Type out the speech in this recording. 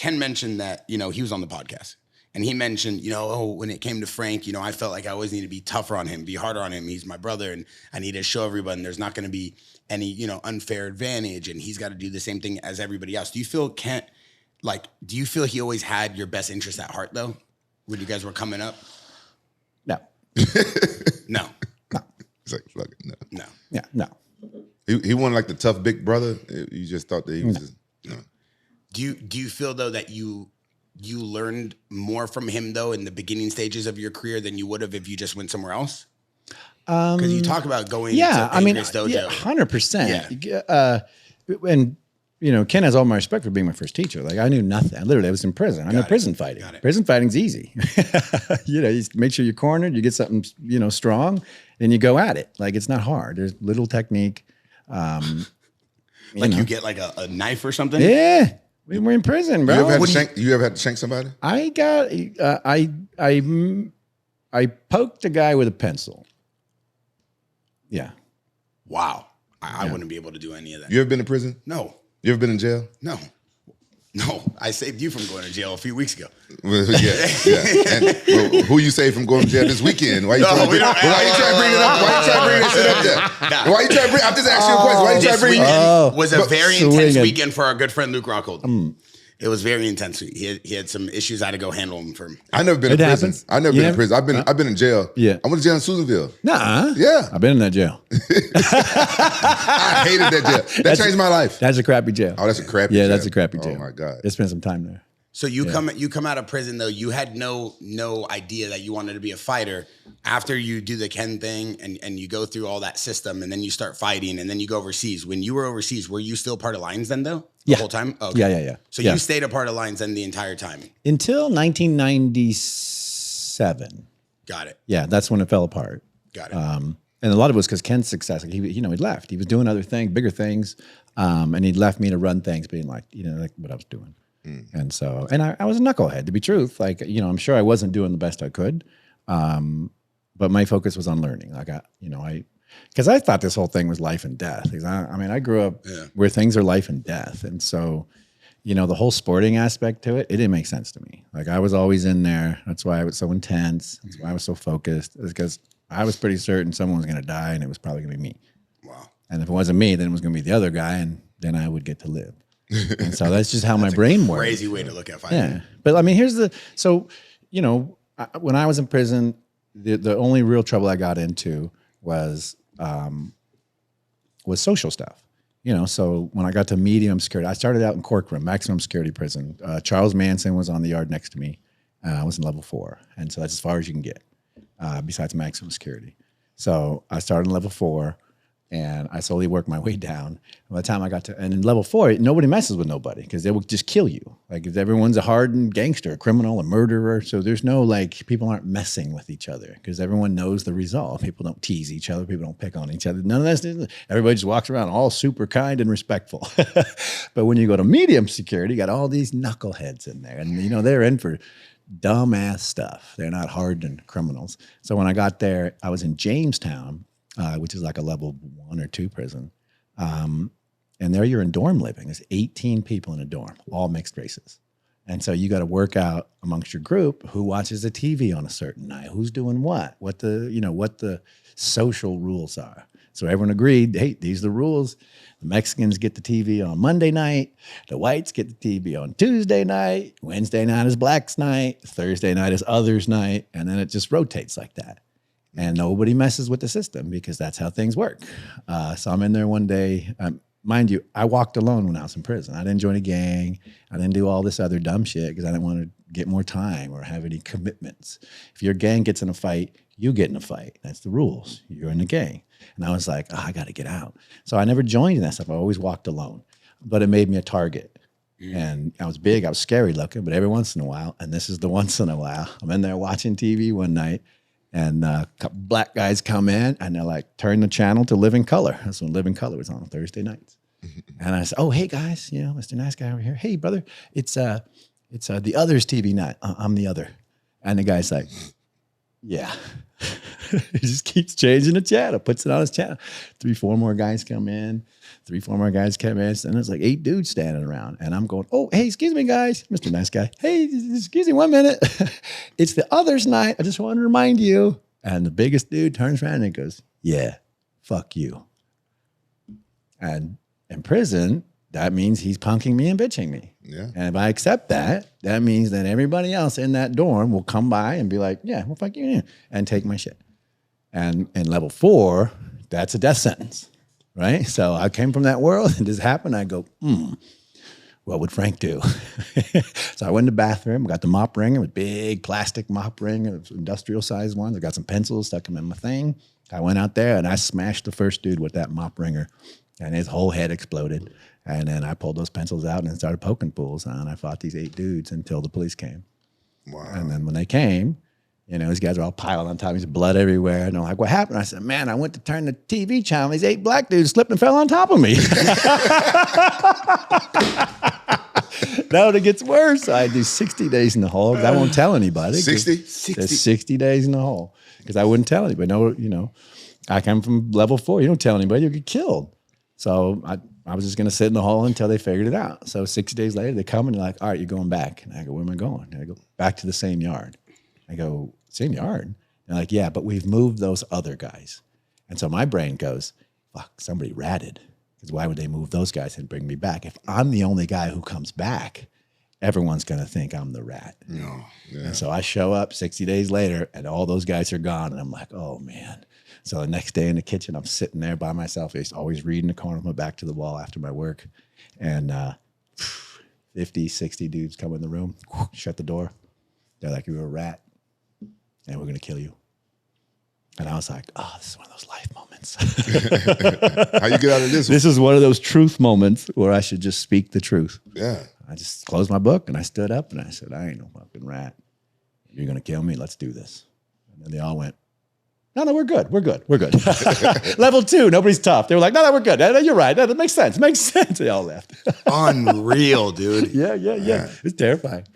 Ken mentioned that, you know, he was on the podcast. And he mentioned, you know, oh, when it came to Frank, you know, I felt like I always need to be tougher on him, be harder on him. He's my brother, and I need to show everyone there's not going to be any, you know, unfair advantage, and he's got to do the same thing as everybody else. Do you feel do you feel he always had your best interest at heart, though, when you guys were coming up? No. No. It's like, fuck it, no. No. Yeah, no. He wasn't like the tough big brother. You just thought that he was just, no. Do you feel, though, that you learned more from him, though, in the beginning stages of your career than you would have if you just went somewhere else? Because you talk about going to Angus Dojo. Yeah, 100%. Yeah. And, you know, Ken has all my respect for being my first teacher. Like, I knew nothing. I was in prison. I know prison fighting. Prison fighting's easy. You know, you make sure you're cornered, you get something, you know, strong, and you go at it. Like, it's not hard. There's little technique. You get like a knife or something? Yeah. We were in prison, bro. You ever had to shank somebody? I got, I poked a guy with a pencil. Yeah. Wow. I wouldn't be able to do any of that. You ever been to prison? No. You ever been in jail? No. I saved you from going to jail a few weeks ago. Yeah. And, who you saved from going to jail this weekend? Why you trying to bring it up? Why you trying to bring that shit up there? Why you trying to bring? I'm just asking you a question. Why you trying to bring? It was a very intense weekend for our good friend Luke Rockhold. It was very intense. He had some issues. I had to go handle him for him. I've never been in prison. I've never been in prison. I've been in jail. Yeah. I went to jail in Susanville. Nah. Yeah. I've been in that jail. I hated that jail. That changed my life. That's a crappy jail. Oh, that's a crappy jail. Yeah, that's a crappy jail. Oh my God. I spent some time there. So you come out of prison, though, you had no idea that you wanted to be a fighter. After you do the Ken thing and you go through all that system and then you start fighting and then you go overseas. When you were overseas, were you still part of Lions then, though? The whole time? Oh, okay. Yeah. So you stayed a part of Lions then the entire time? Until 1997. Got it. Yeah, that's when it fell apart. Got it. And a lot of it was because Ken's success. Like he left. He was doing other things, bigger things, and he left me to run things, being like what I was doing. And so, and I was a knucklehead, to be truth. Like, you know, I'm sure I wasn't doing the best I could, but my focus was on learning. Because I thought this whole thing was life and death. I grew up where things are life and death, and so, you know, the whole sporting aspect to it didn't make sense to me. Like, I was always in there. That's why I was so intense. That's why I was so focused. It's because I was pretty certain someone was going to die, and it was probably going to be me. Wow. And if it wasn't me, then it was going to be the other guy, and then I would get to live. And so that's just how my brain works. Crazy way to look at fighting. Yeah. But I mean, you know, when I was in prison, the only real trouble I got into was social stuff. You know, so when I got to medium security, I started out in Corcoran, maximum security prison. Charles Manson was on the yard next to me. I was in level 4. And so that's as far as you can get, besides maximum security. So I started in level 4. And I slowly worked my way down. By the time I got and in level 4, nobody messes with nobody because they will just kill you. Like, if everyone's a hardened gangster, a criminal, a murderer. So there's no, people aren't messing with each other because everyone knows the result. People don't tease each other. People don't pick on each other. None of that. Everybody just walks around all super kind and respectful. But when you go to medium security, you got all these knuckleheads in there. And, you know, they're in for dumbass stuff. They're not hardened criminals. So when I got there, I was in Jamestown, which is like a level 1 or 2 prison. And there you're in dorm living. There's 18 people in a dorm, all mixed races. And so you got to work out amongst your group who watches the TV on a certain night, who's doing what the social rules are. So everyone agreed, hey, these are the rules. The Mexicans get the TV on Monday night. The whites get the TV on Tuesday night. Wednesday night is blacks night. Thursday night is others night. And then it just rotates like that. And nobody messes with the system because that's how things work. So I'm in there one day. Mind you, I walked alone when I was in prison. I didn't join a gang. I didn't do all this other dumb shit because I didn't want to get more time or have any commitments. If your gang gets in a fight, you get in a fight. That's the rules. You're in the gang. And I was like, I got to get out. So I never joined in that stuff. I always walked alone. But it made me a target. And I was big. I was scary looking. But every once in a while, and this is the once in a while, I'm in there watching TV one night. And a couple black guys come in and they're like, turn the channel to Living Color. That's when Living Color was on Thursday nights. And I said, oh, hey guys, you know, Mr. Nice Guy over here. Hey brother, it's the Others TV night. I'm the other. And the guy's like, Yeah. He just keeps changing the channel, puts it on his channel. 3-4 more guys come in. 3-4 more guys come in. And there's like 8 dudes standing around. And I'm going, oh, hey, excuse me, guys. Mr. Nice Guy. Hey, excuse me 1 minute. It's the others' night. I just want to remind you. And the biggest dude turns around and goes, yeah, fuck you. And in prison, that means he's punking me and bitching me. Yeah. And if I accept that, that means that everybody else in that dorm will come by and be like, yeah, well, fuck you, and take my shit. And in level 4, that's a death sentence, right? So I came from that world and this happened. I go, what would Frank do? So I went in the bathroom, got the mop wringer, a big plastic mop wringer, industrial sized one. I got some pencils, stuck them in my thing. I went out there and I smashed the first dude with that mop wringer and his whole head exploded. And then I pulled those pencils out and started poking fools. And I fought these 8 dudes until the police came. Wow. And then when they came, you know, these guys are all piled on top. There's blood everywhere. And they're like, what happened? I said, man, I went to turn the TV channel. These 8 black dudes slipped and fell on top of me. Now it gets worse. I do 60 days in the hole because I won't tell anybody. 60? 60 days in the hole because I wouldn't tell anybody. No, you know, I come from level 4. You don't tell anybody, you'll get killed. So I was just going to sit in the hole until they figured it out. So 60 days later, they come and they're like, all right, you're going back. And I go, where am I going? And I go, back to the same yard. I go, same yard? And they're like, yeah, but we've moved those other guys. And so my brain goes, fuck, somebody ratted. Because why would they move those guys and bring me back? If I'm the only guy who comes back, everyone's going to think I'm the rat. No. Yeah. And so I show up 60 days later and all those guys are gone. And I'm like, oh, man. So the next day in the kitchen, I'm sitting there by myself. I used to always read in the corner with my back to the wall after my work. And 50, 60 dudes come in the room, shut the door. They're like, you're a rat and we're going to kill you. And I was like, oh, this is one of those life moments. How you get out of this one? This is one of those truth moments where I should just speak the truth. Yeah. I just closed my book and I stood up and I said, I ain't no fucking rat. You're going to kill me? Let's do this. And then they all went, no, we're good. We're good. We're good. Level 2, nobody's tough. They were like, no, we're good. You're right. That makes sense. Makes sense. They all left. Unreal, dude. Yeah. It's terrifying.